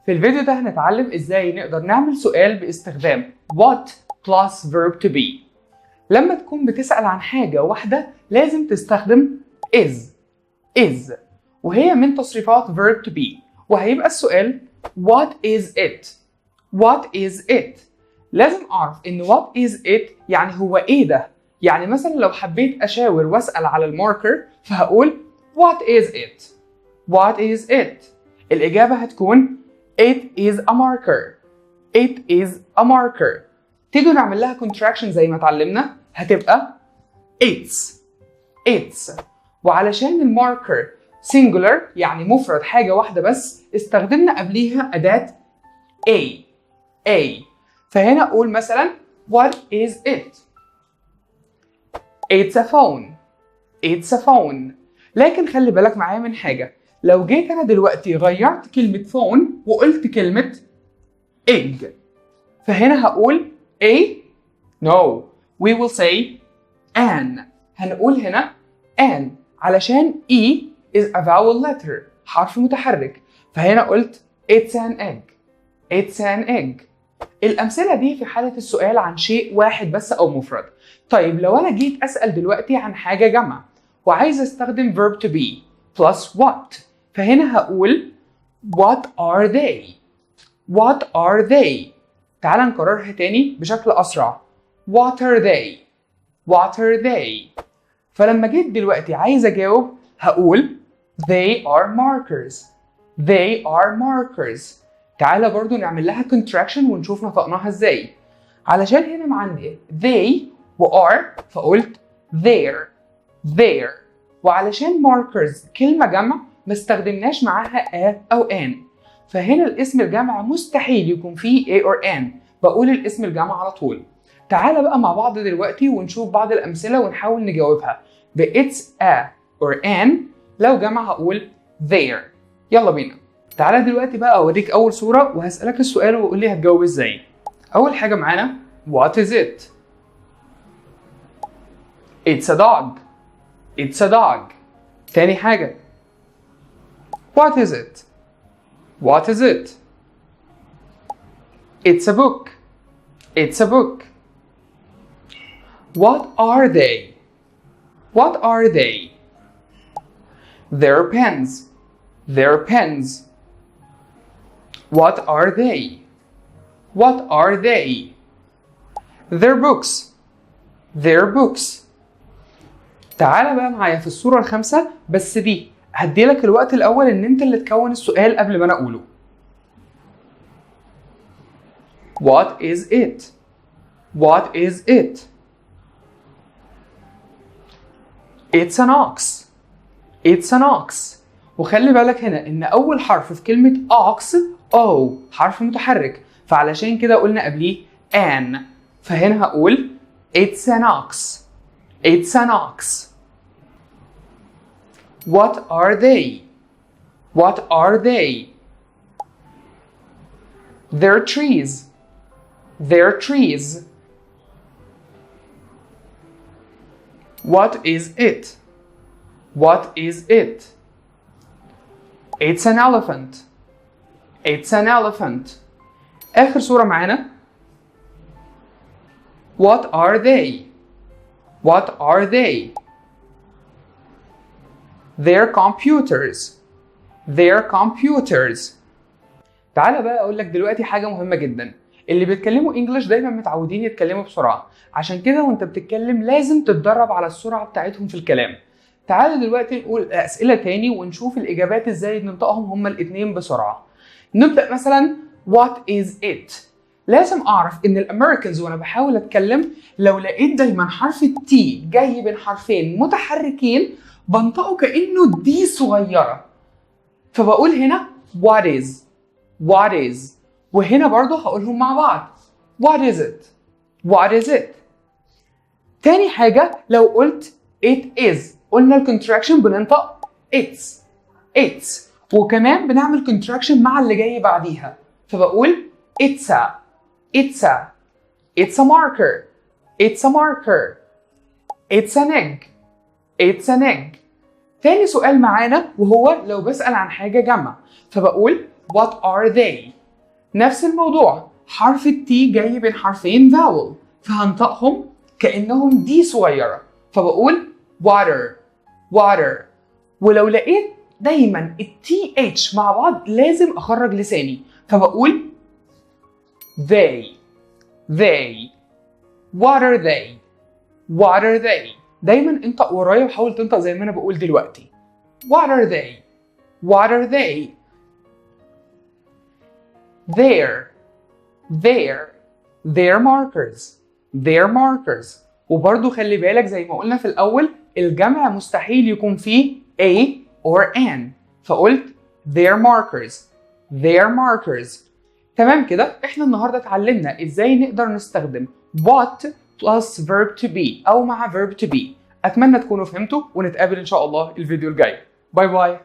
في الفيديو ده هنتعلم ازاي نقدر نعمل سؤال باستخدام what plus verb to be. لما تكون بتسأل عن حاجة واحدة لازم تستخدم is وهي من تصريفات verb to be، وهيبقى السؤال what is it؟ what is it؟ لازم أعرف إن what is it يعني هو إيه ده؟ يعني مثلا لو حبيت أشاور وأسأل على الماركر فهقول what is it؟ what is it؟ الإجابة هتكون it is a marker. it is a marker. تيجوا نعمل لها contraction زي ما اتعلمنا، هتبقى it's. وعلشان الماركر singular يعني مفرد حاجة واحدة بس، استخدمنا قبليها أداة a. فهنا أقول مثلا what is it؟ it's a phone. لكن خلي بالك معايا من حاجة، لو جيت أنا دلوقتي غيرت كلمة phone وقلت كلمة egg، فهنا هقول a no we will say an. هنقول هنا an علشان e is a vowel letter حرف متحرك، فهنا قلت it's an egg. الأمثلة دي في حالة السؤال عن شيء واحد بس أو مفرد. طيب لو أنا جيت أسأل دلوقتي عن حاجة جمع وعايز أستخدم verb to be plus what، فهنا هقول what are they؟ تعال نكررها تاني بشكل أسرع. what are they؟ فلما جيت دلوقتي عايز أجاوب هقول they are markers. تعالى برضو نعمل لها contraction ونشوف نطقناها ازاي. علشان هنا ما عندي they و are فقلت their. وعلشان markers كلمة جمع ما استخدمناش معاها a أو an، فهنا الاسم الجمع مستحيل يكون فيه a or an، بقول الاسم الجمع على طول. تعالى بقى مع بعض دلوقتي ونشوف بعض الأمثلة ونحاول نجاوبها ب it's a or an. لو جمع هقول their. يلا بينا. تعالى دلوقتي بقى أوريك أول صورة وهسألك السؤال وقول لي هتجاوب ازاي. أول حاجة معانا what is it؟ it's a dog. تاني حاجة what is it؟ it's a book. what are they؟ they're pens. what are they؟ they're books. تعال بقى معايا في الصورة الخامسة، بس دي هديلك الوقت الأول إن أنت اللي تكون السؤال قبل ما أنا أقوله. what is it؟ it's an ox. وخلي بالك هنا إن أول حرف في كلمة ox O حرف متحرك، فعلشان كده قلنا قبليه an، فهنا هقول it's an ox. what are they؟ they're trees. what is it؟ it's an elephant. آخر صورة معانا what are they؟ they're computers. تعالى بقى أقول لك دلوقتي حاجة مهمة جدا. اللي بيتكلموا انجلش دايما متعودين يتكلموا بسرعة، عشان كده وانت بتتكلم لازم تتدرب على السرعة بتاعتهم في الكلام. تعالى دلوقتي نقول أسئلة تاني ونشوف الإجابات ازاي ننطقهم هما الاتنين بسرعة. نبدأ مثلا what is it؟ لازم أعرف إن الأمريكانز وأنا بحاول أتكلم لو لقيت دايما حرف التي جاي بين حرفين متحركين بنطقه كأنه دي صغيرة، فبقول هنا what is. وهنا برضو هقولهم مع بعض what is it. تاني حاجة لو قلت it is قلنا الكونتراكشن بننطق it's وكمان بنعمل كونتراكشن مع اللي جاي بعديها، فبقول it's a marker. it's an egg. تاني سؤال معانا وهو لو بسأل عن حاجة جمع، فبقول what are they. نفس الموضوع، حرف التي جاي بين حرفين vowel، فهنطقهم كأنهم دي صغيرة، فبقول water water. ولو لقيت دايما التي اتش مع بعض لازم اخرج لساني، فبقول they what are they. دايما انطق ورايا وحاول تنطق زي ما انا بقول دلوقتي. what are they their markers. وبرضو خلي بالك زي ما قلنا في الأول، الجمع مستحيل يكون فيه a or an، فقلت their markers. تمام كده، احنا النهاردة اتعلمنا ازاي نقدر نستخدم what plus verb to be أو مع verb to be. أتمنى تكونوا فهمتوا، ونتقابل إن شاء الله الفيديو الجاي. باي باي.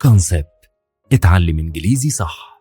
كونسبت، اتعلم إنجليزي صح.